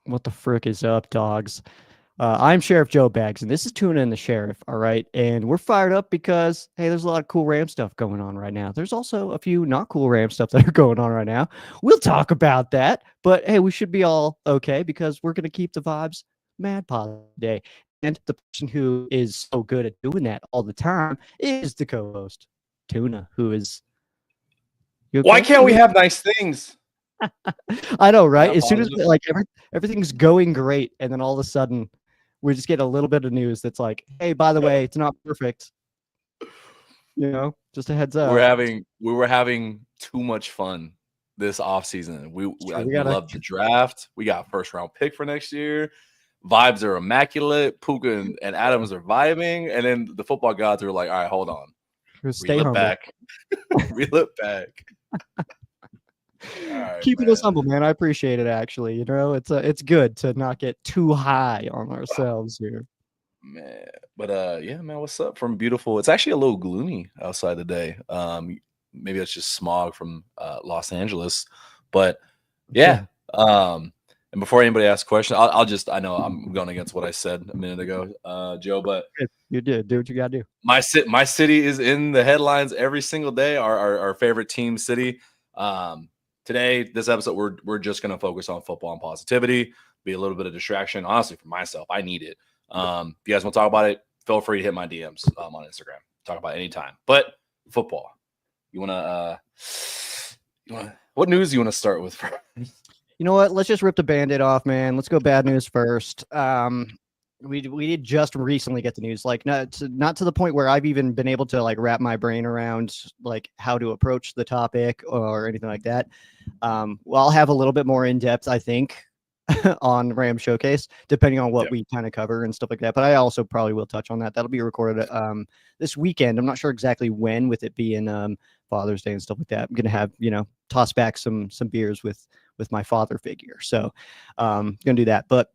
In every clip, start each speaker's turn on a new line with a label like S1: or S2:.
S1: What the frick is up, dogs? I'm Sheriff Joe Bags, and this is Tuna and the Sheriff, all right? And we're fired up because, hey, there's a lot of cool Ram stuff going on right now. There's also a few not cool Ram stuff that are going on right now. We'll talk about that, but hey, we should be all okay because we're going to keep the vibes mad positive today. And the person who is so good at doing that all the time is the co-host, Tuna, who is... You
S2: Why
S1: okay?
S2: can't we have nice things?
S1: I know,
S2: I
S1: right? As soon as
S2: apologize.
S1: like everything's going great, and then all of a sudden we just get a little bit of news that's like, hey, by the way, it's not perfect. Just a heads
S2: We're
S1: up.
S2: having we were having too much fun this offseason. We
S1: It's
S2: we,
S1: true.
S2: I-
S1: We
S2: we
S1: gotta
S2: love the draft. We got first round pick for next year. Vibes are immaculate. Puka and Adams are vibing, and then the football gods are like, "All right, hold on,
S1: stay
S2: reel it
S1: humble.
S2: back, reel it back." All right,
S1: Keeping us
S2: man.
S1: humble, man. I appreciate it. Actually, it's good to not get too high on ourselves here.
S2: Man, but yeah, man, what's up from beautiful? It's actually a little gloomy outside today. Maybe that's just smog from Los Angeles, but yeah.
S1: Sure.
S2: And before anybody asks a question, I know I'm going against what I said a minute ago, Joe, but
S1: You did. Do what you gotta do.
S2: my city is in the headlines every single day. Our favorite team city. Today, this episode, we're just gonna focus on football and positivity. Be a little bit of distraction, honestly, for myself. I need it. If you guys want to talk about it, feel free to hit my DMs on Instagram. Talk about it anytime. But football, you wanna what news you want to start with first?
S1: You know what? Let's just rip the Band-Aid off, man. Let's go bad news first. We did just recently get the news, like not to the point where I've even been able to like wrap my brain around like how to approach the topic or anything like that. Well, I'll have a little bit more in depth, I think, on Ram Showcase, depending on what we kind of cover and stuff like that. But I also probably will touch on that. That'll be recorded this weekend. I'm not sure exactly when, with it being Father's Day and stuff like that. I'm gonna have toss back some beers with my father figure. So gonna do that. But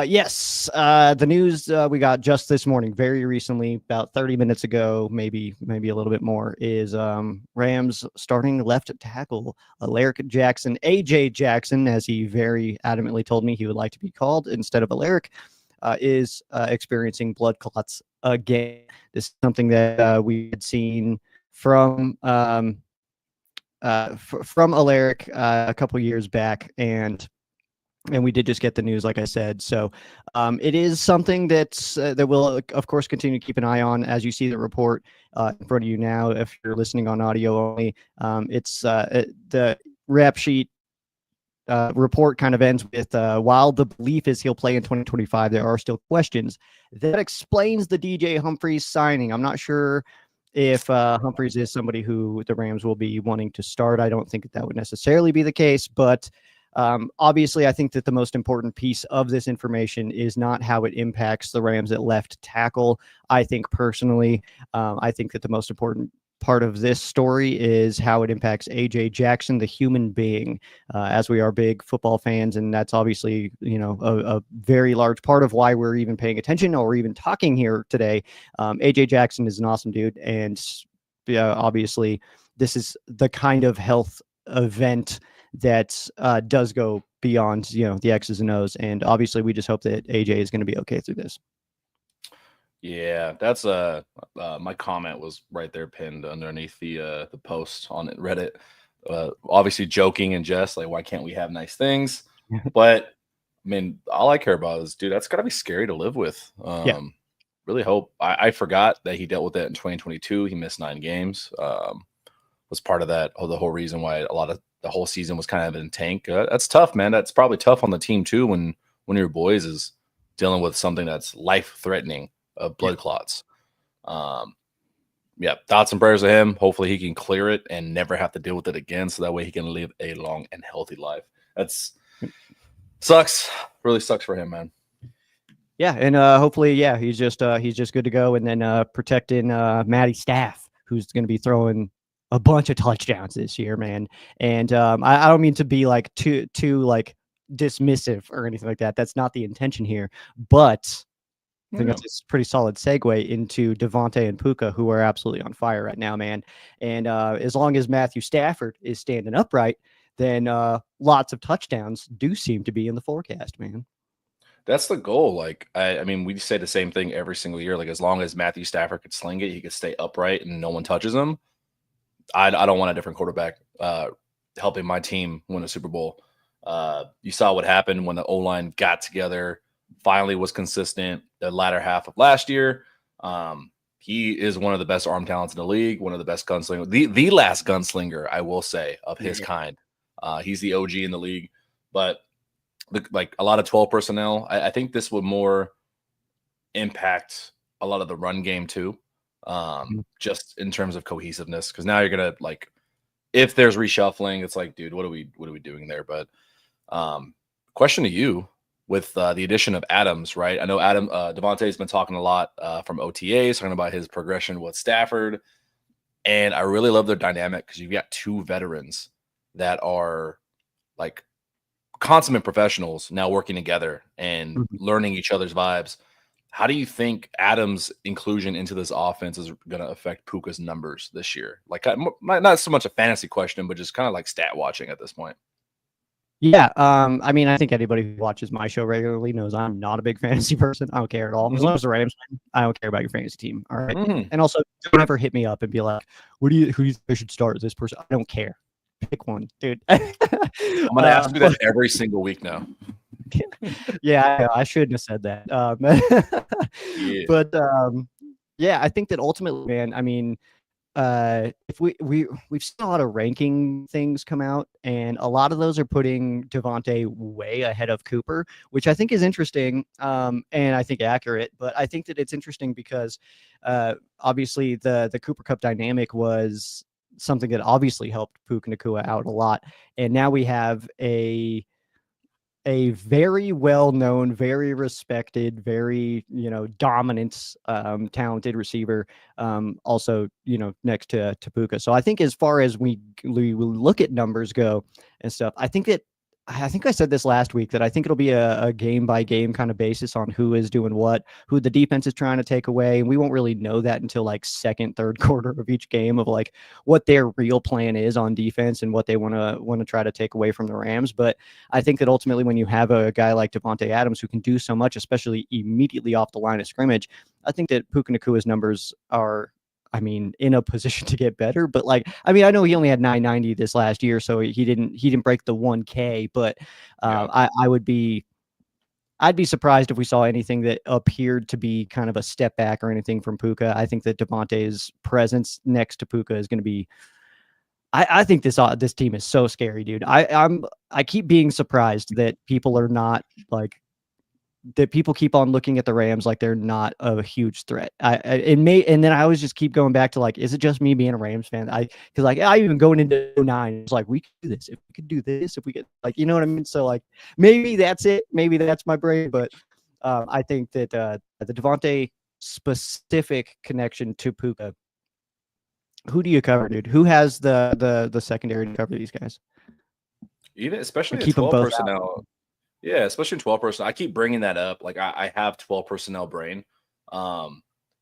S1: yes, the news we got just this morning, very recently, about 30 minutes ago, maybe a little bit more, is Rams starting left tackle Alaric Jackson, AJ Jackson, as he very adamantly told me he would like to be called instead of Alaric, is experiencing blood clots again. This is something that we had seen from Alaric a couple years back, and we did just get the news, like I said. So it is something that we'll, of course, continue to keep an eye on as you see the report in front of you now. If you're listening on audio only, it's the rap sheet report kind of ends with, while the belief is he'll play in 2025, there are still questions. That explains the DJ Humphries signing. I'm not sure if Humphries is somebody who the Rams will be wanting to start. I don't think that would necessarily be the case, but obviously, I think that the most important piece of this information is not how it impacts the Rams at left tackle. I think personally, I think that the most important part of this story is how it impacts AJ Jackson, the human being, as we are big football fans. And that's obviously, a very large part of why we're even paying attention or even talking here today. AJ Jackson is an awesome dude. And obviously, this is the kind of health event that does go beyond the X's and O's, and obviously we just hope that AJ is going to be okay through this.
S2: Yeah, that's my comment was right there pinned underneath the post on Reddit. Obviously joking and jest, like, why can't we have nice things? But I mean, all I care about is, dude, that's gotta be scary to live with.
S1: Yeah.
S2: Really hope. I forgot that he dealt with that in 2022. He missed 9 games. Was part of that, the whole reason why the whole season was kind of in tank. That's tough, man. That's probably tough on the team too when one of your boys is dealing with something that's life threatening, of blood clots. Yeah, thoughts and prayers to him. Hopefully he can clear it and never have to deal with it again, so that way he can live a long and healthy life. That's sucks. Really sucks for him, man.
S1: Yeah, and hopefully, he's just good to go, and then protecting Matty Staff, who's going to be throwing a bunch of touchdowns this year, man. And I don't mean to be like too like dismissive or anything like that. That's not the intention here. But I think that's a pretty solid segue into Devontae and Puka, who are absolutely on fire right now, man. And as long as Matthew Stafford is standing upright, then lots of touchdowns do seem to be in the forecast, man.
S2: That's the goal. Like, I mean, we say the same thing every single year. Like, as long as Matthew Stafford could sling it, he could stay upright and no one touches him. I don't want a different quarterback helping my team win a Super Bowl. You saw what happened when the O-line got together, finally was consistent the latter half of last year. He is one of the best arm talents in the league, one of the best gunslingers, the last gunslinger, I will say, of his kind. He's the OG in the league, but like a lot of 12 personnel, I think this would more impact a lot of the run game too, just in terms of cohesiveness. Because now you're gonna like, if there's reshuffling, it's like, dude, what are we doing there? But question to you with the addition of Adams, right? I know Devontae's been talking a lot from OTAs, talking about his progression with Stafford, and I really love their dynamic because you've got two veterans that are like consummate professionals now working together and learning each other's vibes. How do you think Adams' inclusion into this offense is going to affect Puka's numbers this year? Like, not so much a fantasy question, but just kind of like stat watching at this point.
S1: Yeah, I mean, I think anybody who watches my show regularly knows I'm not a big fantasy person. I don't care at all. As long as the Rams win, I don't care about your fantasy team. All right. And also, don't ever hit me up and be like, who do you think I should start as this person? I don't care. Pick one, dude.
S2: I'm going to ask you that every single week now.
S1: Yeah, I shouldn't have said that.
S2: Yeah.
S1: But yeah, I think that ultimately, man, I mean, if we've seen a lot of ranking things come out, and a lot of those are putting Devontae way ahead of Cooper, which I think is interesting, and I think accurate. But I think that it's interesting because obviously the Cooper Cup dynamic was something that obviously helped Puka Nacua out a lot, and now we have a very well-known, very respected, very, dominant, talented receiver, also, next to Puka. So I think as far as we look at numbers go and stuff, I think I said this last week that I think it'll be a game by game kind of basis on who is doing what, who the defense is trying to take away. And we won't really know that until like second, third quarter of each game of like what their real plan is on defense and what they want to try to take away from the Rams. But I think that ultimately when you have a guy like Devontae Adams who can do so much, especially immediately off the line of scrimmage, I think that Puka Nacua's numbers are, I mean, in a position to get better. But like, I mean, I know he only had 990 this last year, so he didn't break the 1K, but I'd be surprised if we saw anything that appeared to be kind of a step back or anything from Puka. I think that Devontae's presence next to Puka is going to be, I think this team is so scary, dude. I keep being surprised that people are not like, that people keep on looking at the Rams like they're not a huge threat. And then I always just keep going back to like, is it just me being a Rams fan? Because like I even going into 09, it's like we could do this if we could do this if we could, like, you know what I mean? So like maybe that's it, maybe that's my brain, but I think that the Devontae specific connection to Puka. Who do you cover, dude? Who has the secondary to cover these guys?
S2: Even especially
S1: keep
S2: 12
S1: them both
S2: personnel.
S1: Out.
S2: Yeah, especially in 12 personnel. I keep bringing that up. Like I have 12 personnel brain,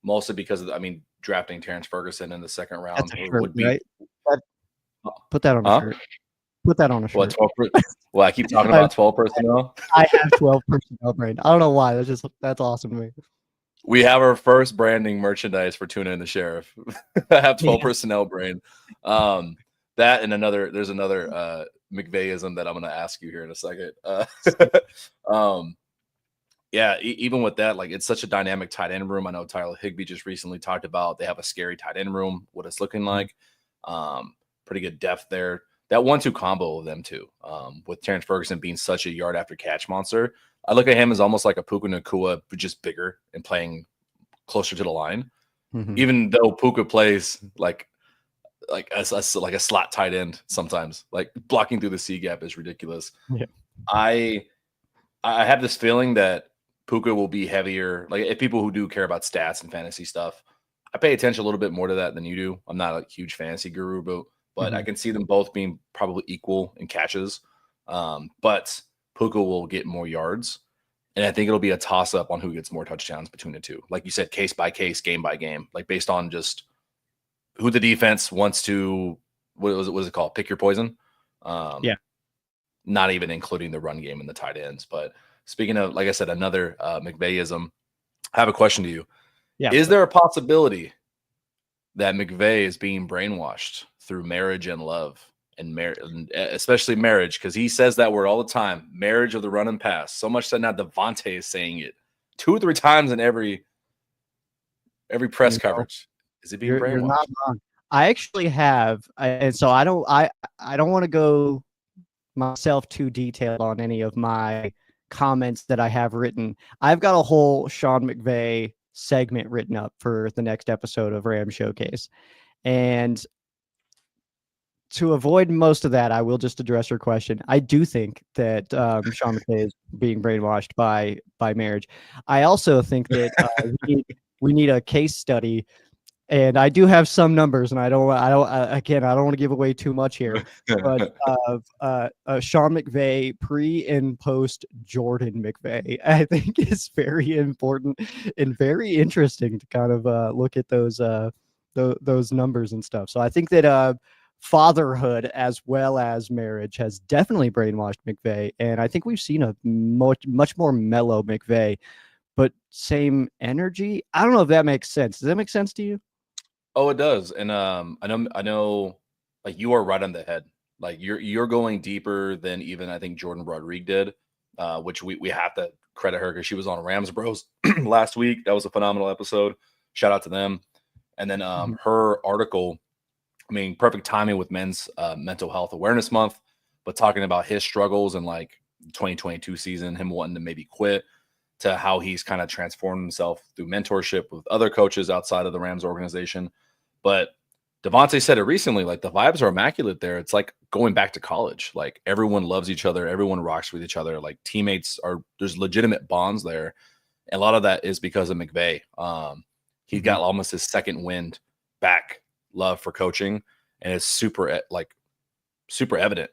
S2: mostly because of, I mean, drafting Terrence Ferguson in the second round would be
S1: right? Put that on a shirt. Put that on a shirt.
S2: Well, I keep talking about 12 personnel.
S1: I have 12 personnel brain. I don't know why. That's awesome to me.
S2: We have our first branding merchandise for Tuna and the Sheriff. I have 12 personnel brain. That and there's another McVayism that I'm going to ask you here in a second. Even with that, like it's such a dynamic tight end room. I know Tyler Higbee just recently talked about they have a scary tight end room, what it's looking like. Pretty good depth there. That 1-2 combo of them two, with Terrence Ferguson being such a yard after catch monster. I look at him as almost like a Puka Nacua, but just bigger and playing closer to the line. Even though Puka plays like a slot tight end sometimes, like blocking through the C gap is ridiculous.
S1: Yeah.
S2: I have this feeling that Puka will be heavier. Like if people who do care about stats and fantasy stuff, I pay attention a little bit more to that than you do. I'm not a huge fantasy guru, but I can see them both being probably equal in catches. But Puka will get more yards. And I think it'll be a toss up on who gets more touchdowns between the two. Like you said, case by case, game by game, like based on just who the defense wants to, what is it called? Pick your poison. Yeah. Not even including the run game and the tight ends. But speaking of, like I said, another McVayism, I have a question to you.
S1: Yeah.
S2: Is there a possibility that McVay is being brainwashed through marriage and love and especially marriage? Because he says that word all the time, marriage of the run and pass. So much that now Devontae is saying it 2 or 3 times in every press coverage. Is he being brainwashed?
S1: You're not wrong. I actually have, and so I don't want to go myself too detailed on any of my comments that I have written. I've got a whole Sean McVay segment written up for the next episode of Ram Showcase. And to avoid most of that, I will just address your question. I do think that Sean McVay is being brainwashed by marriage. I also think that we need a case study. And I do have some numbers, and I don't want to give away too much here, but Sean McVay pre and post Jordan McVay, I think is very important and very interesting to kind of look at those numbers and stuff. So I think that fatherhood as well as marriage has definitely brainwashed McVay, and I think we've seen a much more mellow McVay, but same energy. I don't know if that makes sense. Does that make sense to you?
S2: Oh, it does. And I know like you are right on the head. Like you're going deeper than even I think Jordan Rodriguez did, which we have to credit her because she was on Rams Bros last week. That was a phenomenal episode. Shout out to them. And then her article, I mean, perfect timing with Men's Mental Health Awareness Month, but talking about his struggles and like 2022 season, him wanting to maybe quit, to how he's kind of transformed himself through mentorship with other coaches outside of the Rams organization. But Devontae said it recently, like the vibes are immaculate there. It's like going back to college. Like everyone loves each other. Everyone rocks with each other. Like teammates there's legitimate bonds there. And a lot of that is because of McVay. He got almost his second wind back, love for coaching. And it's super evident.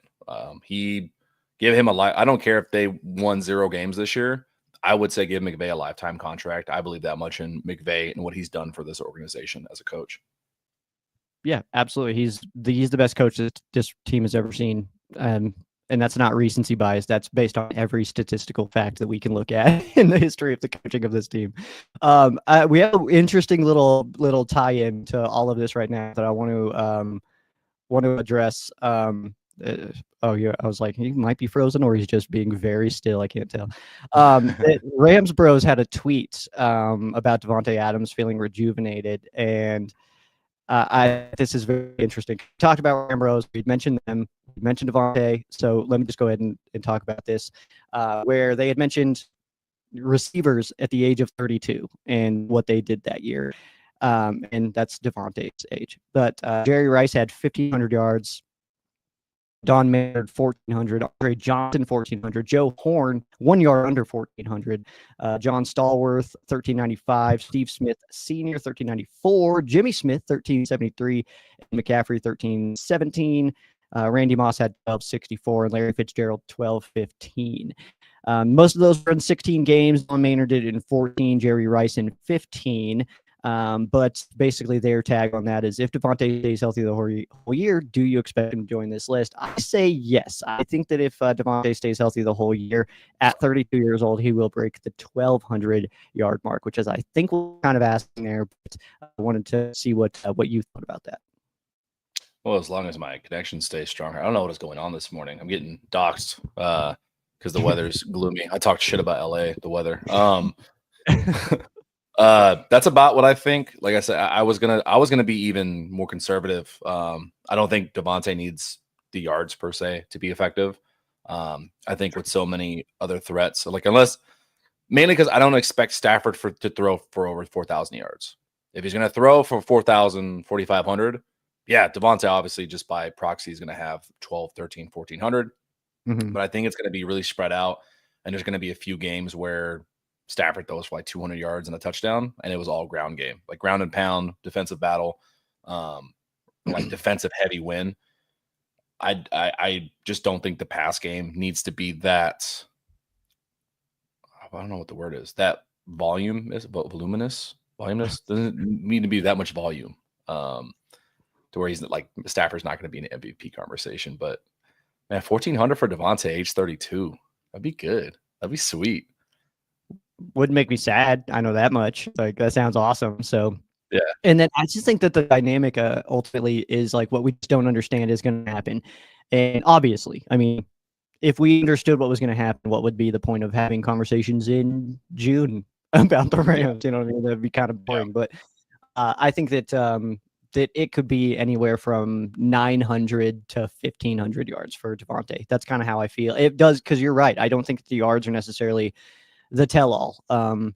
S2: He gave him I don't care if they won 0 games this year. I would say give McVay a lifetime contract. I believe that much in McVay and what he's done for this organization as a coach.
S1: Yeah, absolutely. He's the best coach that this team has ever seen. And that's not recency bias. That's based on every statistical fact that we can look at in the history of the coaching of this team. We have an interesting little tie-in to all of this right now that I want to address. Oh yeah, I was like, he might be frozen or he's just being very still. I can't tell. Rams Bros had a tweet about Devontae Adams feeling rejuvenated, and this is very interesting. We talked about Rams Bros. We mentioned them. We mentioned Devontae. So let me just go ahead and talk about this, where they had mentioned receivers at the age of 32 and what they did that year. And that's Devontae's age. But Jerry Rice had 1,500 yards. Don Maynard, 1,400. Andre Johnson, 1,400. Joe Horn, 1 yard under 1,400. John Stallworth, 1,395. Steve Smith Sr., 1,394. Jimmy Smith, 1,373. And McCaffrey, 1,317. Randy Moss had 1,264. And Larry Fitzgerald, 1,215. Most of those were in 16 games. Don Maynard did it in 14. Jerry Rice in 15. But basically their tag on that is if Devontae stays healthy the whole year, do you expect him to join this list? I say yes. I think that if Devontae stays healthy the whole year at 32 years old, he will break the 1,200 yard mark, which is I think we're kind of asking there. But I wanted to see what you thought about that.
S2: Well, as long as my connection stays strong, I don't know what is going on this morning. I'm getting doxxed because the weather's gloomy. I talked shit about LA, the weather. That's about what I think. Like I said, I was gonna be even more conservative. I don't think Devontae needs the yards per se to be effective. I think with so many other threats, like mainly because I don't expect Stafford to throw for over 4,000 yards. If he's gonna throw for 4,000, 4,500, yeah, Devontae obviously just by proxy is gonna have 12, 13, 1,400. But I think it's gonna be really spread out, and there's gonna be a few games where Stafford throws for like 200 yards and a touchdown, and it was all ground game, like ground and pound, defensive battle, like defensive heavy win. I just don't think the pass game needs to be that. I don't know what the word is. That volume is voluminous. Voluminous doesn't need to be that much volume. To where he's like Stafford's not going to be an MVP conversation, but Man, 1,400 for Devontae, age 32. That'd be good. That'd be sweet.
S1: Wouldn't make me sad. I know that much. Like, that sounds awesome. So,
S2: Yeah.
S1: and then I just think that the dynamic ultimately is like what we just don't understand is going to happen. And obviously, I mean, if we understood what was going to happen, what would be the point of having conversations in June about the
S2: Yeah.
S1: Rams? You know what I mean? That'd be kind of boring. But I think that that it could be anywhere from 900 to 1,500 yards for Devontae. That's kind of how I feel. It does, because you're right. I don't think the yards are necessarily the tell-all.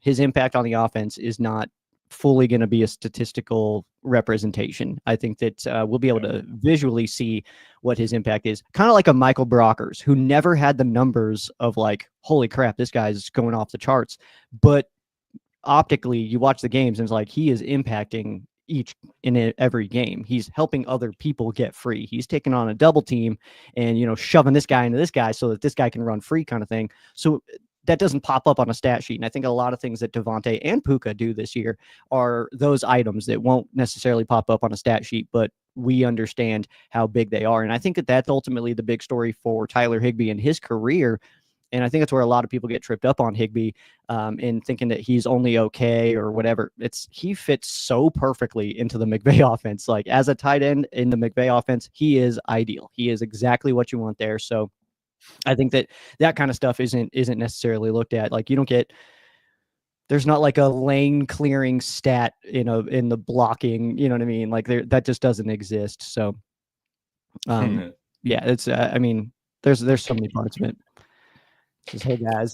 S1: His impact on the offense is not fully going to be a statistical representation. I think that we'll be able to visually see what his impact is. Kind of like a Michael Brockers, who never had the numbers of like, holy crap, this guy's going off the charts. But optically, you watch the games and it's like he is impacting every game. He's helping other people get free. He's taking on a double team and, you know, shoving this guy into this guy so that this guy can run free, kind of thing. So that doesn't pop up on a stat sheet. And I think a lot of things that Devontae and Puka do this year are those items that won't necessarily pop up on a stat sheet, but we understand how big they are. And I think that that's ultimately the big story for Tyler Higbee and his career. And I think that's where a lot of people get tripped up on Higbee in thinking that he's only okay or whatever. He fits so perfectly into the McVay offense. Like, as a tight end in the McVay offense, he is ideal. He is exactly what you want there. So I think that kind of stuff isn't necessarily looked at. Like, you don't get, there's not like a lane clearing stat, you know, in the blocking, you know what I mean? Like, that just doesn't exist. So yeah, it's I mean, there's so many parts of it. Says, hey guys,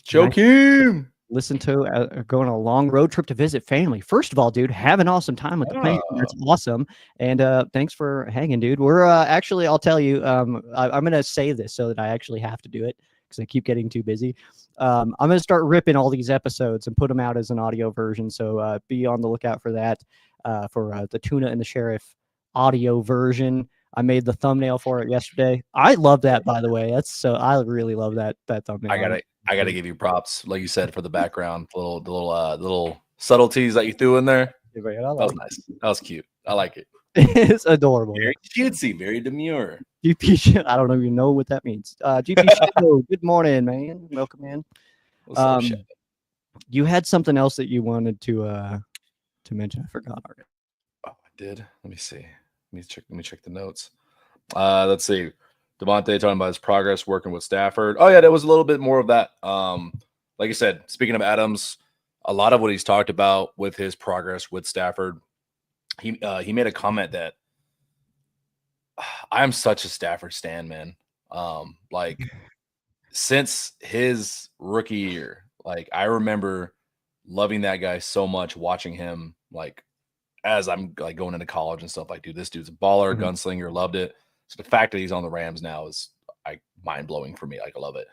S2: Joakim.
S1: listen to going on a long road trip to visit family. First of all, dude, have an awesome time with the family. That's awesome. And thanks for hanging, dude. We're actually, I'll tell you, I'm going to say this so that I actually have to do it because I keep getting too busy. I'm going to start ripping all these episodes and put them out as an audio version. So be on the lookout for that, for the Tuna and the Sheriff audio version. I made the thumbnail for it yesterday. I love that, by the way. I really love that thumbnail.
S2: I gotta give you props, like you said, for the background, the little subtleties that you threw in there. That was nice. That was cute. I like it.
S1: It's adorable.
S2: Very cutesy, very demure.
S1: GP, I don't even know what that means. GP Shadow, good morning, man. Welcome in.
S2: What's up, Shadow?
S1: You had something else that you wanted to mention. I forgot already.
S2: Oh, I did. Let me see. Let me check the notes. Let's see. Devontae talking about his progress working with Stafford. Oh yeah, there was a little bit more of that. Like I said, speaking of Adams, a lot of what he's talked about with his progress with Stafford, he made a comment that I am such a Stafford stan, man. Like, since his rookie year, like, I remember loving that guy so much, watching him, like, as I'm like going into college and stuff. Like, dude, this dude's a baller, gunslinger, loved it. So the fact that he's on the Rams now is like mind blowing for me. Like, I love it.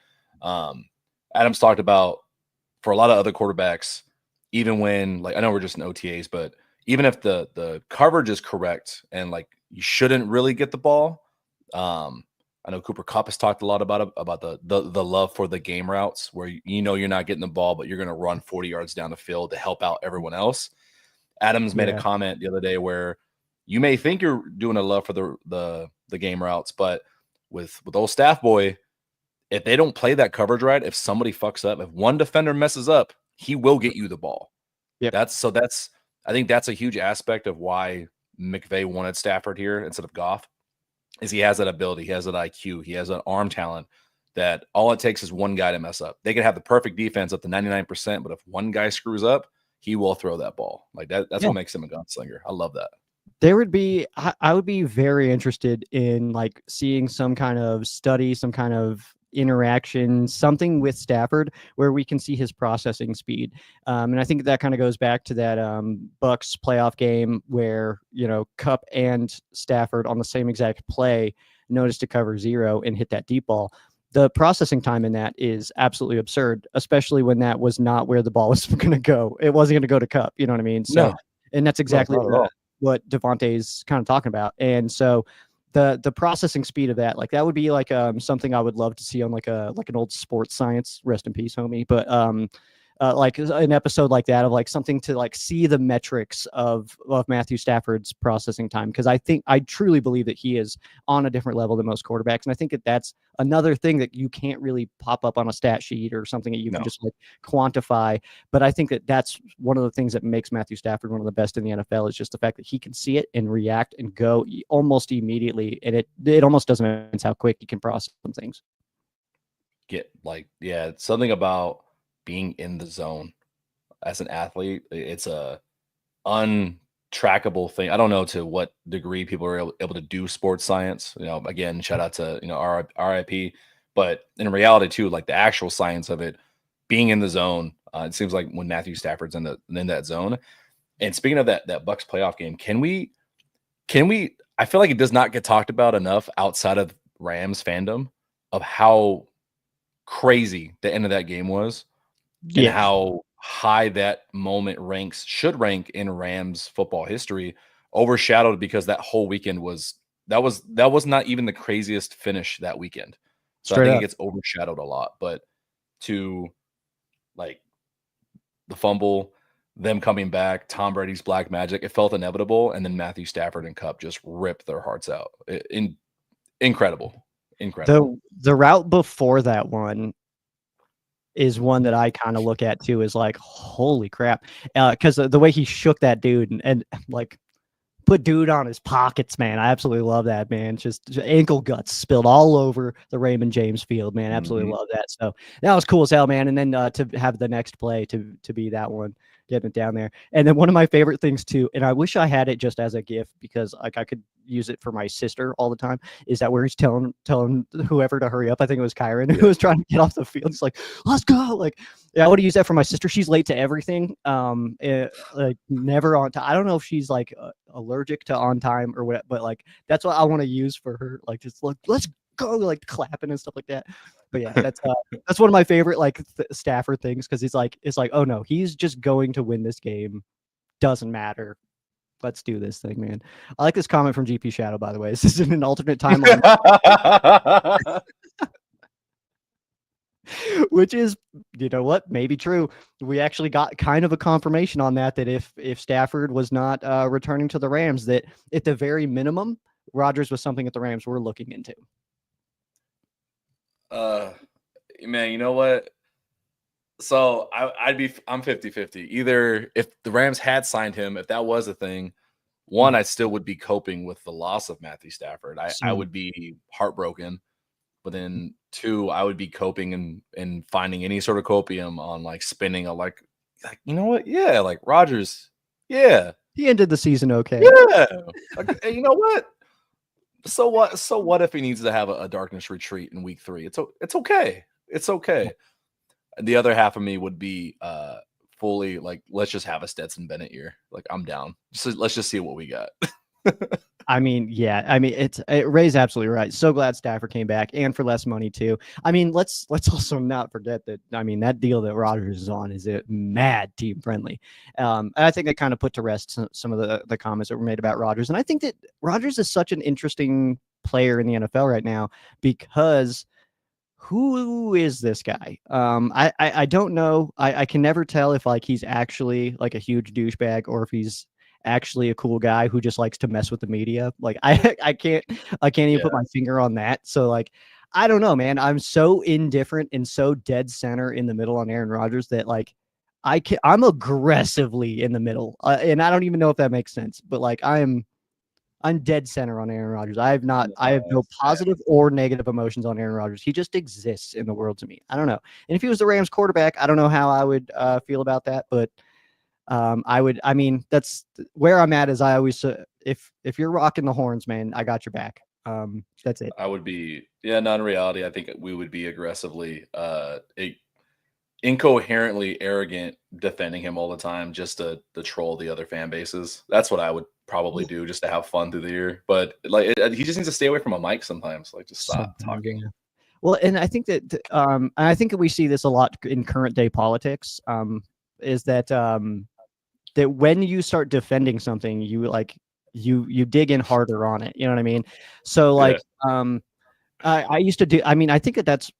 S2: Adams talked about, for a lot of other quarterbacks, even when, like, I know we're just in OTAs, but even if the coverage is correct and like you shouldn't really get the ball. I know Cooper Kupp has talked a lot about the love for the game routes, where you know you're not getting the ball, but you're going to run 40 yards down the field to help out everyone else. Adams made a comment the other day where you may think you're doing a love for the game routes, but with old Staff Boy, if they don't play that coverage right, if somebody fucks up, if one defender messes up, he will get you the ball.
S1: Yep.
S2: I think that's a huge aspect of why McVay wanted Stafford here instead of Goff, is he has that ability, he has that IQ, he has an arm talent that all it takes is one guy to mess up. They could have the perfect defense up to 99%, but if one guy screws up, he will throw that ball. Like that's what makes him a gunslinger. I love that.
S1: I would be very interested in like seeing some kind of study, some kind of interaction, something with Stafford where we can see his processing speed. And I think that kind of goes back to that Bucks playoff game where, you know, Kupp and Stafford on the same exact play noticed to cover zero and hit that deep ball. The processing time in that is absolutely absurd, especially when that was not where the ball was going to go. It wasn't going to go to Kupp. You know what I mean? So, and that's exactly what Devontae's kind of talking about. And so the processing speed of that, like that would be like something I would love to see on like an old sports science, rest in peace, homie. But like an episode like that, of like something to like see the metrics of Matthew Stafford's processing time, because I truly believe that he is on a different level than most quarterbacks, and I think that that's another thing that you can't really pop up on a stat sheet or something that you can just like quantify. But I think that that's one of the things that makes Matthew Stafford one of the best in the NFL, is just the fact that he can see it and react and go almost immediately, and it almost doesn't make sense how quick he can process some things.
S2: It's something about being in the zone as an athlete. It's a untrackable thing. I don't know to what degree people are able to do sports science. Again, shout out to RIP. But in reality, too, like the actual science of it, being in the zone, it seems like when Matthew Stafford's in that zone. And speaking of that Bucks playoff game, can we? I feel like it does not get talked about enough outside of Rams fandom of how crazy the end of that game was, and how high that moment should rank in Rams football history, overshadowed because that whole weekend was not even the craziest finish that weekend. So I think it gets overshadowed a lot. But to like the fumble, them coming back, Tom Brady's black magic, it felt inevitable, and then Matthew Stafford and Kupp just ripped their hearts out. Incredible.
S1: The route before that one is one that I kind of look at too, is like, holy crap. Because the way he shook that dude and like put dude on his pockets, man. I absolutely love that, man. Just ankle guts spilled all over the Raymond James field, man. Absolutely love that. So that was cool as hell, man. And then to have the next play to be that one, getting it down there. And then one of my favorite things too, and I wish I had it just as a GIF, because like I could use it for my sister all the time, is that where he's telling whoever to hurry up. I think it was Kyron who was trying to get off the field. He's like, let's go. Like, yeah, I would use that for my sister. She's late to everything. Like never on time. I don't know if she's like allergic to on time or what, but like that's what I want to use for her. Like just like, let's go, like clapping and stuff like that. But yeah, that's one of my favorite like Stafford things, because it's like, oh no, he's just going to win this game. Doesn't matter. Let's do this thing, man. I like this comment from GP Shadow, by the way. This is in an alternate timeline. Which is, you know what, maybe true. We actually got kind of a confirmation on that if Stafford was not returning to the Rams, that at the very minimum, Rodgers was something that the Rams were looking into.
S2: Man, you know what? So I'm 50-50. Either if the Rams had signed him, if that was a thing, one, I still would be coping with the loss of Matthew Stafford. I would be heartbroken. But then two, I would be coping and finding any sort of copium on like spinning a like you know what? Yeah, like Rodgers. Yeah.
S1: He ended the season okay.
S2: Yeah. Like, you know what? So what? So what if he needs to have a darkness retreat in week 3? It's okay. It's okay. The other half of me would be fully like, let's just have a Stetson Bennett year. Like, I'm down. So let's just see what we got.
S1: I mean, yeah. I mean, Ray's absolutely right. So glad Stafford came back, and for less money too. I mean, let's also not forget that. I mean, that deal that Rodgers is on is a mad team friendly. And I think that kind of put to rest some of the comments that were made about Rodgers. And I think that Rodgers is such an interesting player in the NFL right now, because who is this guy? I don't know. I can never tell if like he's actually like a huge douchebag, or if he's actually a cool guy who just likes to mess with the media. Like I can't even put my finger on that. So like, I don't know, man. I'm so indifferent and so dead center in the middle on Aaron Rodgers that like I'm aggressively in the middle, and I don't even know if that makes sense. But like I'm dead center on Aaron Rodgers. I have no positive or negative emotions on Aaron Rodgers. He just exists in the world to me. I don't know. And if he was the Rams quarterback, I don't know how I would feel about that, but I mean, that's where I'm at. Is I always, if you're rocking the horns, man, I got your back. That's it.
S2: I would be, not in reality. I think we would be aggressively, incoherently arrogant, defending him all the time, just to troll the other fan bases. That's what I would probably do, just to have fun through the year. But like, he just needs to stay away from a mic sometimes. Like, just stop talking.
S1: Yeah. Well, and I think that, I think that we see this a lot in current day politics. Is that that when you start defending something, you dig in harder on it. You know what I mean? So like, I used to do. I mean, I think that's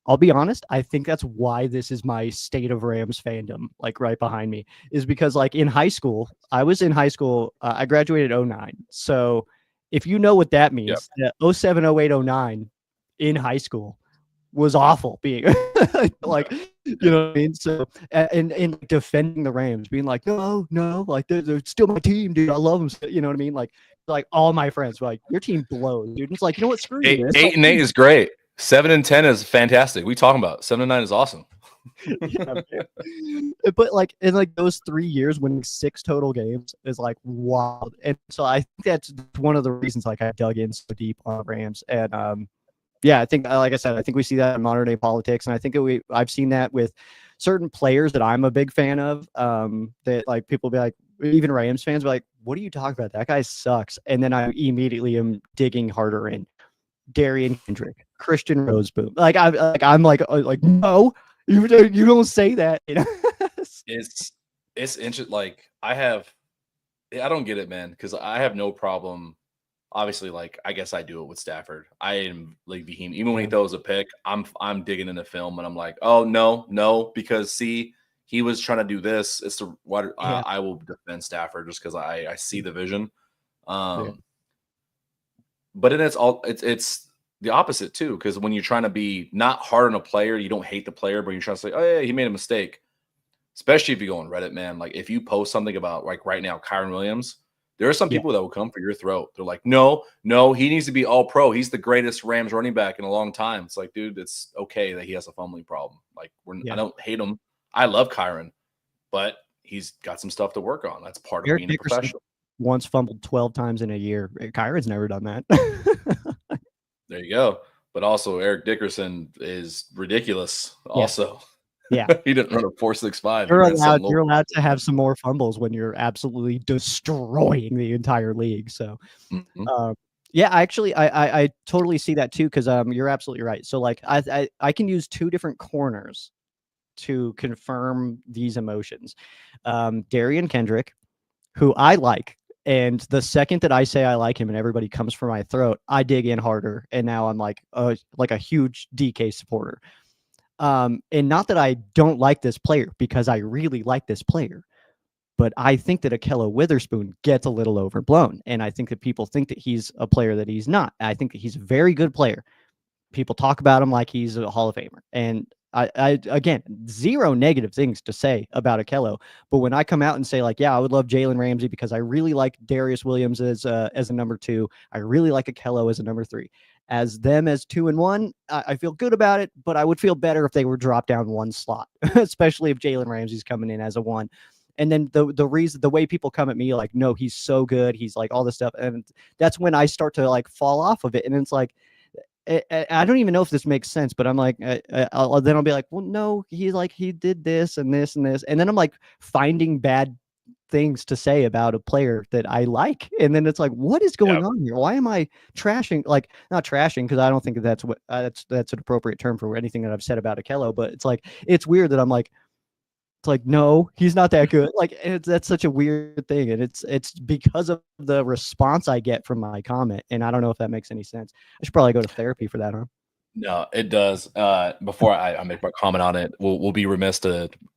S1: I'll be honest, I think that's why this is my state of Rams fandom, like right behind me, is because like in high school, I was in high school, I graduated '09. So if you know what that
S2: Yep.
S1: means, '07, '08, '09 in high school was awful being like, you know what I mean? So, and defending the Rams, being like, no, no, like they're still my team, dude. I love them. You know what I mean? Like all my friends were like, your team blows, dude. And it's like, you know what? Screw you, man.
S2: 8-8 is great. 7-10 is fantastic. We talking about 7-9 is awesome.
S1: Yeah, but like in like those 3 years, winning 6 total games is like wild. And so I think that's one of the reasons like I dug in so deep on Rams. And yeah, I think, like I said, I think we see that in modern day politics, and I think that I've seen that with certain players that I'm a big fan of. That like people be like, even Rams fans be like, "What are you talking about? That guy sucks." And then I immediately am digging harder in Darian Kendrick, Christian Roseboom. I'm like no, you don't say that. You know?
S2: It's interesting. Like I don't get it, man, because I have no problem. Obviously, like I guess I do it with Stafford. I am like behemoth. Even when he throws a pick, I'm digging into film and I'm like, oh no, because see, he was trying to do this. It's the what I will defend Stafford just because I see the vision. But then it's the opposite too, because when you're trying to be not hard on a player, you don't hate the player, but you're trying to say, oh yeah, he made a mistake. Especially if you go on Reddit, man. Like if you post something about like right now, Kyron Williams. There are some people that will come for your throat. They're like, no, he needs to be all pro. He's the greatest Rams running back in a long time. It's like, dude, it's okay that he has a fumbling problem. Like, I don't hate him. I love Kyron, but he's got some stuff to work on. That's part of being a professional.
S1: Once fumbled 12 times in a year. Kyron's never done that.
S2: There you go. But also, Eric Dickerson is ridiculous. Also.
S1: Yeah.
S2: He didn't run a 4.65.
S1: You're allowed to have some more fumbles when you're absolutely destroying the entire league. So, yeah, actually, I totally see that too, because you're absolutely right. So, like, I can use 2 different corners to confirm these emotions. Darian Kendrick, who I like, and the second that I say I like him and everybody comes for my throat, I dig in harder, and now I'm like a huge DK supporter. And not that I don't like this player, because I really like this player, but I think that Ahkello Witherspoon gets a little overblown. And I think that people think that he's a player that he's not. I think that he's a very good player. People talk about him like he's a Hall of Famer. And I again, zero negative things to say about Ahkello. But when I come out and say like, yeah, I would love Jalen Ramsey because I really like Darius Williams as a number 2. I really like Ahkello as a number 3. As them as 2 and 1, I feel good about it, but I would feel better if they were dropped down 1 slot, especially if Jalen Ramsey's coming in as a 1. And then the way people come at me like, no, he's so good, he's like all this stuff, and that's when I start to like fall off of it, and it's like, I don't even know if this makes sense, but I'm like, I'll be like, well, no, he's like, he did this and this and this, and then I'm like finding bad things to say about a player that I like, and then it's like, what is going on here? Why am I trashing? Like, not trashing, because I don't think that's what that's an appropriate term for anything that I've said about Ahkello, but it's like, it's weird that I'm like, it's like, no, he's not that good. Like, that's such a weird thing, and it's because of the response I get from my comment, and I don't know if that makes any sense. I should probably go to therapy for that, huh?
S2: No, it does. Before I make my comment on it, we'll be remiss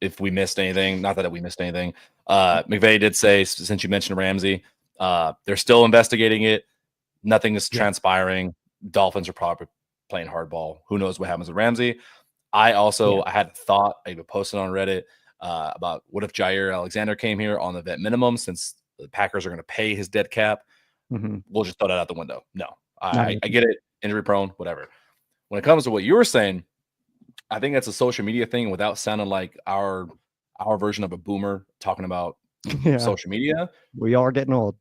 S2: if we missed anything. Not that we missed anything. McVay did say, since you mentioned Ramsey, they're still investigating it. Nothing is transpiring. Dolphins are probably playing hardball. Who knows what happens with Ramsey? I had a thought. I even posted on Reddit about what if Jair Alexander came here on the vet minimum, since the Packers are going to pay his dead cap. We'll just throw that out the window. No, I get it. Injury prone, whatever. When it comes to what you were saying, I think that's a social media thing without sounding like our version of a boomer talking about social media.
S1: We are getting old.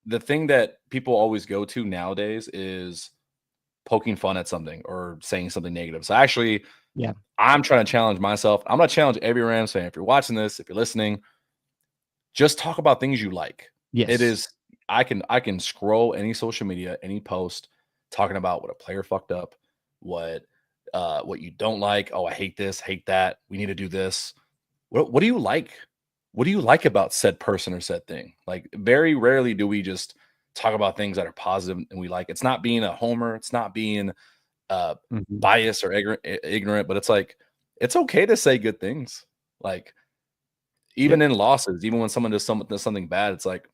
S2: The thing that people always go to nowadays is poking fun at something or saying something negative. So actually, I'm trying to challenge myself. I'm going to challenge every Rams fan. If you're watching this, if you're listening, just talk about things you like.
S1: Yes.
S2: It is. I can scroll any social media, any post talking about what a player fucked up, what you don't like. Oh, I hate this, hate that. We need to do this. What do you like? What do you like about said person or said thing? Like, very rarely do we just talk about things that are positive and we like. It's not being a homer. It's not being biased or ignorant, but it's like it's okay to say good things. Like even in losses, even when someone does something bad, it's like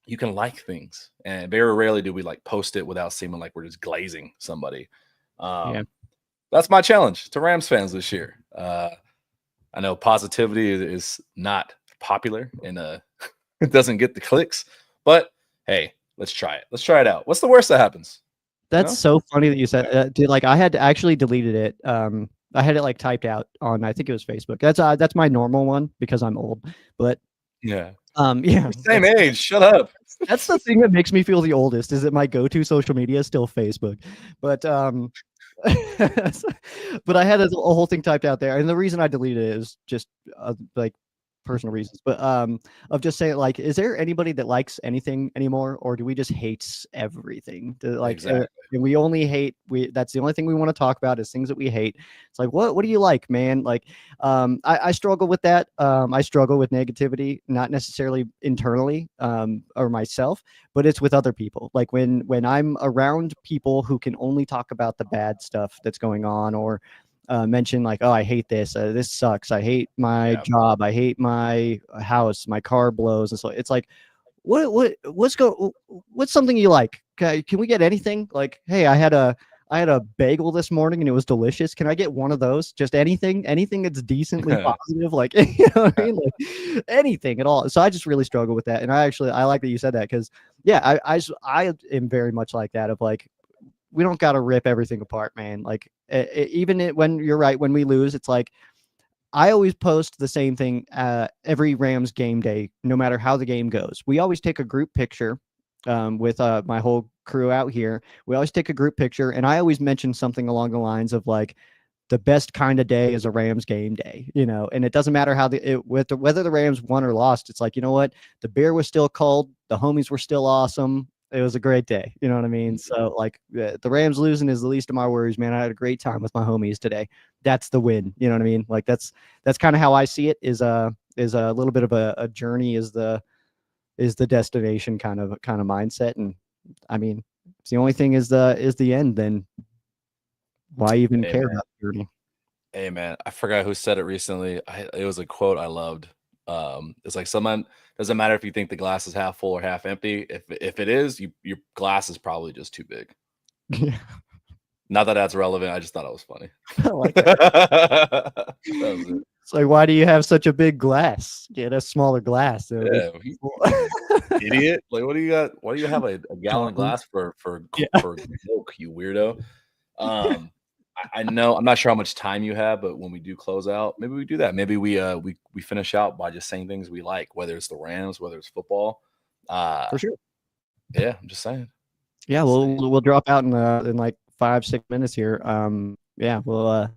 S2: you can like things, and very rarely do we like post it without seeming like we're just glazing somebody.
S1: Yeah.
S2: That's my challenge to Rams fans this year. I know positivity is not popular and it doesn't get the clicks, but hey, let's try it. Let's try it out. What's the worst that happens?
S1: That's so funny that you said dude, like I had actually deleted it. I had it like typed out on, I think it was Facebook. That's my normal one because I'm old. But
S2: Yeah.
S1: yeah,
S2: Same age. Shut up.
S1: that's the thing that makes me feel the oldest, is that my go-to social media is still Facebook. But but I had a whole thing typed out there, and the reason I deleted it is just like personal reasons. But of just saying, like, is there anybody that likes anything anymore, or do we just hate everything?
S2: Exactly.
S1: And we only hate, that's the only thing we want to talk about is things that we hate. It's like, what do you like, man? Like, I struggle with that. I struggle with negativity, not necessarily internally or myself, but it's with other people. Like when I'm around people who can only talk about the bad stuff that's going on, or mention like, oh, I hate this. This sucks. I hate my job. I hate my house. My car blows. And so it's like, what's something you like? Can we get anything? Like, hey, I had a bagel this morning and it was delicious. Can I get one of those? Just anything that's decently positive, like, you know what I mean? Like anything at all. So I just really struggle with that. And I like that you said that, because yeah, I am very much like that, of like, we don't got to rip everything apart, man. Like even when you're right, when we lose, it's like, I always post the same thing every Rams game day, no matter how the game goes. We always take a group picture with my whole crew out here. We always take a group picture, and I always mention something along the lines of like, the best kind of day is a Rams game day, you know, and it doesn't matter how whether the Rams won or lost. It's like, you know what? The beer was still cold. The homies were still awesome. It was a great day. You know what I mean? So like the Rams losing is the least of my worries, man. I had a great time with my homies today. That's the win. You know what I mean? Like that's kind of how I see it, is a little bit of a journey is the destination kind of mindset. And I mean, if the only thing is the end, then why even care about the journey?
S2: Hey man, I forgot who said it recently. It was a quote I loved. It's like, someone, doesn't matter if you think the glass is half full or half empty. If it is, your glass is probably just too big.
S1: Yeah.
S2: Not that that's relevant. I just thought it was funny.
S1: I like that.
S2: That was it.
S1: It's like, why do you have such a big glass? Get a smaller glass.
S2: Yeah, idiot. Like, what do you got? Why do you have a gallon glass for milk, you weirdo? I know, I'm not sure how much time you have, but when we do close out, maybe we do that. Maybe we finish out by just saying things we like, whether it's the Rams, whether it's football.
S1: For sure.
S2: Yeah, I'm just saying.
S1: Yeah, we'll drop out in like 5-6 minutes here. Yeah, we'll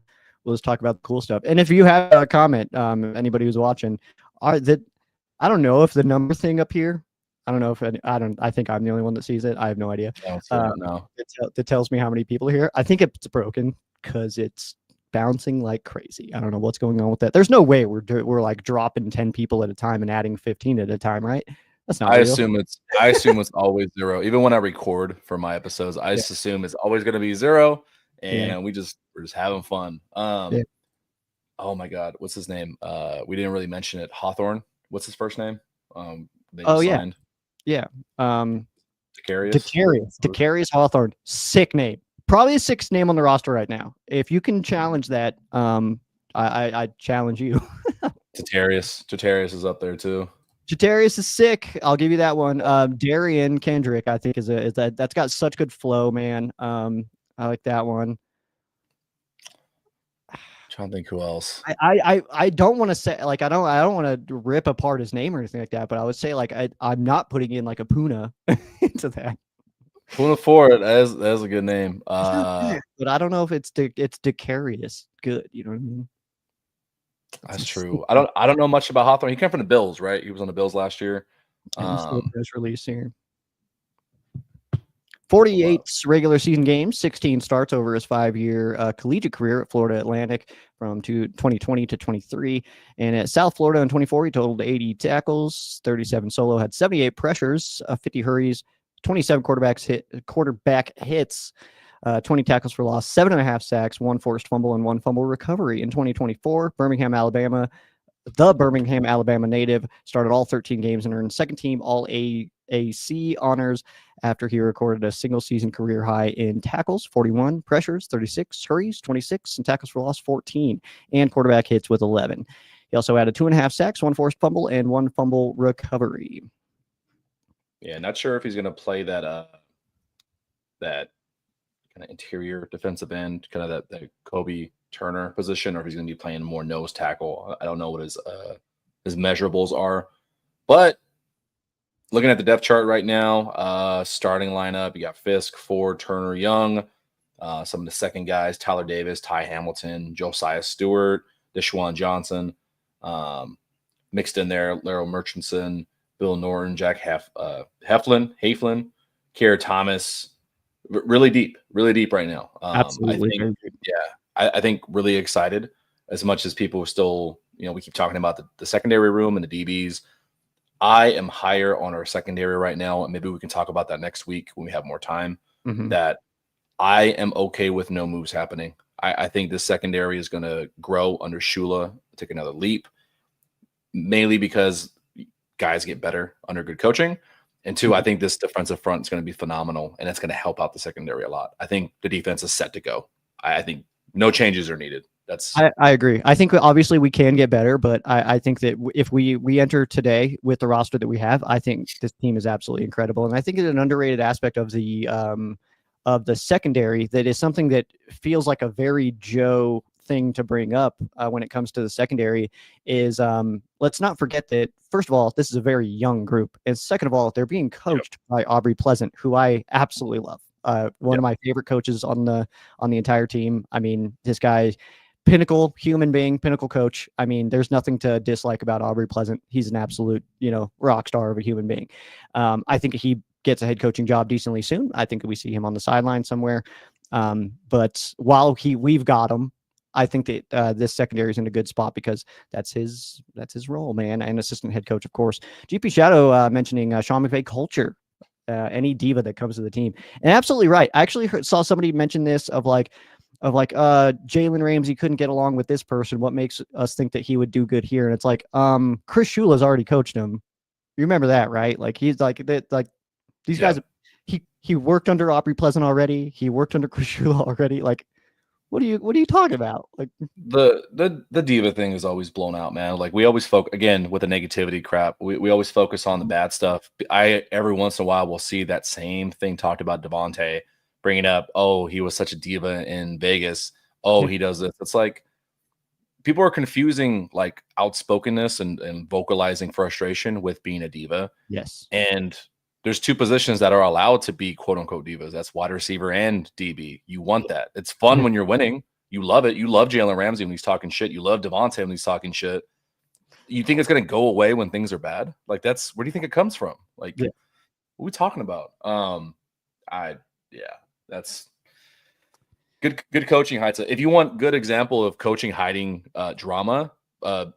S1: just talk about the cool stuff. And if you have a comment, anybody who's watching, I don't know if the number thing up here, I don't know if I think I'm the only one that sees it. I have no idea.
S2: No.
S1: It tells me how many people are here. I think it's broken because it's bouncing like crazy. I don't know what's going on with that. There's no way we're like dropping 10 people at a time and adding 15 at a time, right? That's not
S2: I
S1: real.
S2: assume it's always 0. Even when I record for my episodes, I just assume it's always going to be 0, and we're just having fun. Oh my God, what's his name? We didn't really mention it. Hawthorne. What's his first name? Signed.
S1: Yeah.
S2: Decarius.
S1: Decarius Hawthorne. Sick name. Probably a sixth name on the roster right now. If you can challenge that, I challenge you.
S2: Tatarius is up there too.
S1: Jatarius is sick. I'll give you that one. Darian Kendrick, I think, is that's got such good flow, man. I like that one.
S2: Trying to think who else.
S1: I don't want to say, like, I don't want to rip apart his name or anything like that, but I would say, like, I'm not putting in like a Puna into that.
S2: Puna Ford, that's a good name.
S1: But I don't know if it's Decarius good. You know what I mean?
S2: That's true. I don't know much about Hawthorne. He came from the Bills, right? He was on the Bills last year.
S1: Press release here. 48 regular season games, 16 starts over his 5-year collegiate career at Florida Atlantic from 2020 to 23. And at South Florida in 24, he totaled 80 tackles, 37 solo, had 78 pressures, 50 hurries, 27 quarterback hits. 20 tackles for loss, 7.5 sacks, 1 forced fumble, and 1 fumble recovery. In 2024, the Birmingham, Alabama native, started all 13 games and earned second team All AAC honors after he recorded a single season career high in tackles, 41, pressures, 36, hurries, 26, and tackles for loss, 14, and quarterback hits with 11. He also added 2.5 sacks, 1 forced fumble, and 1 fumble recovery.
S2: Yeah, not sure if he's going to play that kind of interior defensive end, kind of that Kobe Turner position, or if he's going to be playing more nose tackle. I don't know what his measurables are, but looking at the depth chart right now, starting lineup, you got Fisk, Ford, Turner, Young. Some of the second guys: Tyler Davis, Ty Hamilton, Josiah Stewart, Deshaun Johnson. Mixed in there, Larry Murchison, Bill Norton, Jack Heflin, Kier Thomas. Really deep right now.
S1: Absolutely.
S2: I think really excited, as much as people still, we keep talking about the secondary room and the DBs. I am higher on our secondary right now, and maybe we can talk about that next week when we have more time. That I am okay with no moves happening. I think the secondary is going to grow under Shula, take another leap, mainly because guys get better under good coaching. And two, I think this defensive front is going to be phenomenal, and it's going to help out the secondary a lot. I think the defense is set to go. I think no changes are needed.
S1: I agree. I think obviously we can get better, but I think that if we enter today with the roster that we have, I think this team is absolutely incredible. And I think it's an underrated aspect of the secondary that is something that feels like a very Joe thing to bring up when it comes to the secondary is let's not forget that, first of all, this is a very young group, and second of all, they're being coached by Aubrey Pleasant, who I absolutely love. One of my favorite coaches on the entire team. I mean, this guy, pinnacle human being, pinnacle coach. I mean, there's nothing to dislike about Aubrey Pleasant. He's an absolute, rock star of a human being. I think he gets a head coaching job decently soon. I think we see him on the sideline somewhere. But while we've got him, I think that this secondary is in a good spot because that's his role, man, and assistant head coach, of course. GP Shadow mentioning Sean McVay culture, any diva that comes to the team, and absolutely right. I actually saw somebody mention this of Jalen Ramsey couldn't get along with this person. What makes us think that he would do good here? And it's like, Chris Shula's already coached him. You remember that, right? Like he's like that. Like these guys, he worked under Aubrey Pleasant already. He worked under Chris Shula already. Like. What are you talking about? Like
S2: the diva thing is always blown out, man. Like we always focus again with the negativity crap. We always focus on the bad stuff. Every once in a while we'll see that same thing talked about Devontae, bringing up, oh, he was such a diva in Vegas. Oh, he does this. It's like people are confusing like outspokenness and vocalizing frustration with being a diva.
S1: Yes,
S2: and there's two positions that are allowed to be quote unquote divas. That's wide receiver and DB. You want that. It's fun when you're winning. You love it. You love Jalen Ramsey when he's talking shit. You love Devontae when he's talking shit. You think it's going to go away when things are bad? Like where do you think it comes from? Like, what are we talking about? That's good coaching hides it. If you want good example of coaching hiding drama, the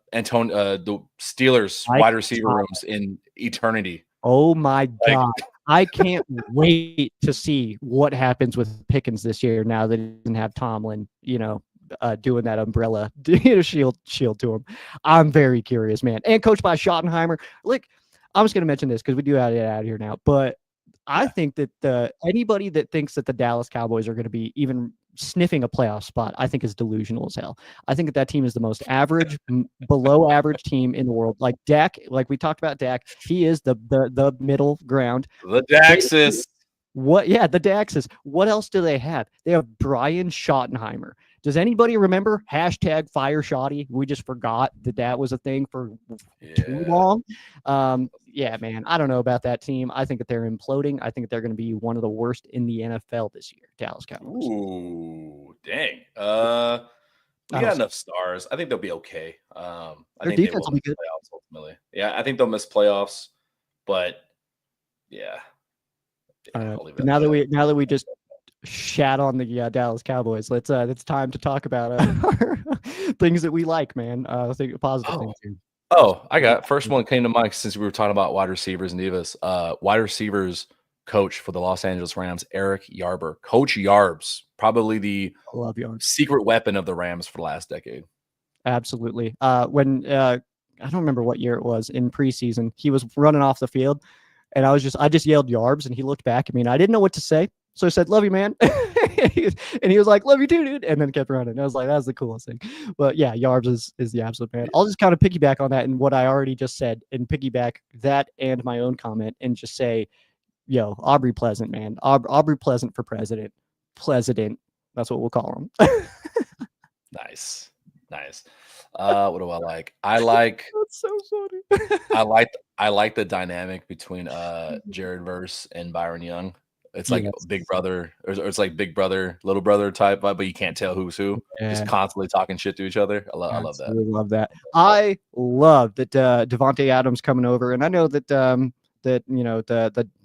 S2: Steelers wide receiver rooms in eternity.
S1: Oh my God. I can't wait to see what happens with Pickens this year now that he doesn't have Tomlin, doing that umbrella shield to him. I'm very curious, man. And coached by Schottenheimer. Like, I'm just going to mention this because we do have it out here now, but I think that anybody that thinks that the Dallas Cowboys are going to be even sniffing a playoff spot, I think is delusional as hell. I think that team is the most average, below average team in the world. Like Dak, like we talked about Dak, he is the middle ground.
S2: The Daxis.
S1: The Daxis. What else do they have? They have Brian Schottenheimer. Does anybody remember hashtag Fire Shotty? We just forgot that was a thing for too long. Yeah, man. I don't know about that team. I think that they're imploding. I think that they're going to be one of the worst in the NFL this year. Dallas Cowboys.
S2: Ooh, dang. We got enough stars. I think they'll be okay. I
S1: Their
S2: think
S1: defense
S2: they
S1: will be good.
S2: Playoffs ultimately. Yeah, I think they'll miss playoffs, but yeah.
S1: Now that we just shat on the Dallas Cowboys, it's time to talk about things that we like, man. I think positive things here.
S2: Oh, I got first one came to mind since we were talking about wide receivers and divas. Wide receivers coach for the Los Angeles Rams, Eric Yarber. Coach Yarbs, probably the
S1: I love Yards.
S2: secret weapon of the Rams for the last decade.
S1: Absolutely. When I don't remember what year it was in preseason, he was running off the field, and I just yelled Yarbs, and he looked back at me, and I didn't know what to say, so I said, "Love you, man," and he was like, "Love you too, dude," and then kept running. I was like, "That's the coolest thing." But yeah, Yarbs is the absolute man. I'll just kind of piggyback on that and what I already just said, and piggyback that and my own comment, and just say, yo, Aubrey Pleasant, man. Aubrey Pleasant for president. Pleasant. That's what we'll call him.
S2: Nice. What do I like?
S1: That's so funny.
S2: I like the dynamic between Jared Verse and Byron Young. It's like
S1: Yes.
S2: big brother, or it's like big brother, little brother type vibe, but you can't tell who's who. Just
S1: Yeah.
S2: constantly talking shit to each other. I love that.
S1: Love that. I love that Devontae Adams coming over, and I know that that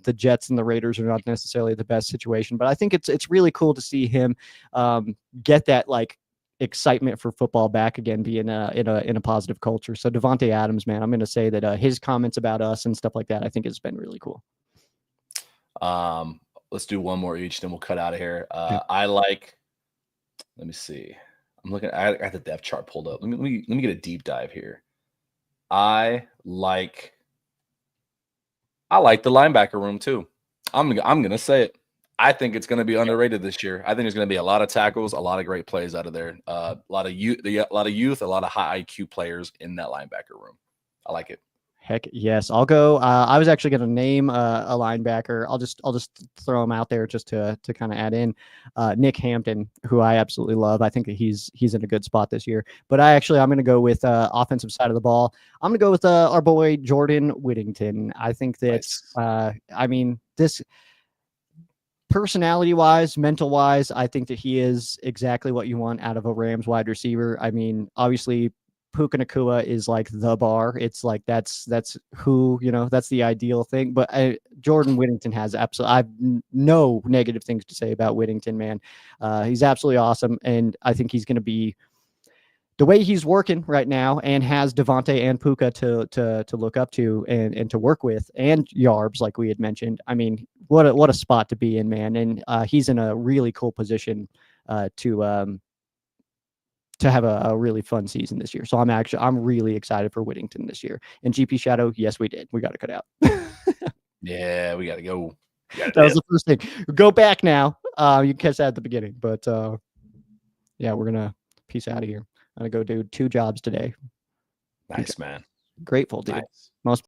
S1: the Jets and the Raiders are not necessarily the best situation, but I think it's really cool to see him get that like excitement for football back again, be in a positive culture. So Devontae Adams, man, I'm going to say that his comments about us and stuff like that, I think has been really cool.
S2: Let's do one more each, then we'll cut out of here.
S1: Yeah.
S2: Let me see. I got the depth chart pulled up. Let me get a deep dive here. I like the linebacker room too. I'm gonna say it. I think it's gonna be underrated this year. I think there's gonna be a lot of tackles, a lot of great plays out of there. A lot of youth, a lot of high IQ players in that linebacker room. I like it.
S1: Heck yes, I'll go. I was actually going to name a linebacker. I'll just throw him out there just to kind of add in Nick Hampton, who I absolutely love. I think that he's in a good spot this year. But I'm going to go with offensive side of the ball. I'm going to go with our boy Jordan Whittington. I think that this personality wise, mental wise, I think that he is exactly what you want out of a Rams wide receiver. I mean, obviously Puka Nacua is like the bar. It's like that's who, that's the ideal thing. But Jordan Whittington has absolutely, I've no negative things to say about Whittington, man. He's absolutely awesome, and I think he's going to be the way he's working right now, and has Devontae and Puka to look up to and to work with, and Yarbs, like we had mentioned. I mean, what a spot to be in, man. And he's in a really cool position to have a really fun season this year. So I'm really excited for Whittington this year. And GP Shadow, yes, we did. We got to cut out.
S2: Yeah, we got to go.
S1: That was the first thing. Go back now. You can catch that at the beginning. But yeah, we're going to peace out of here. I'm going to go do 2 jobs today.
S2: Nice, man.
S1: Grateful, dude.
S2: Nice.
S1: Most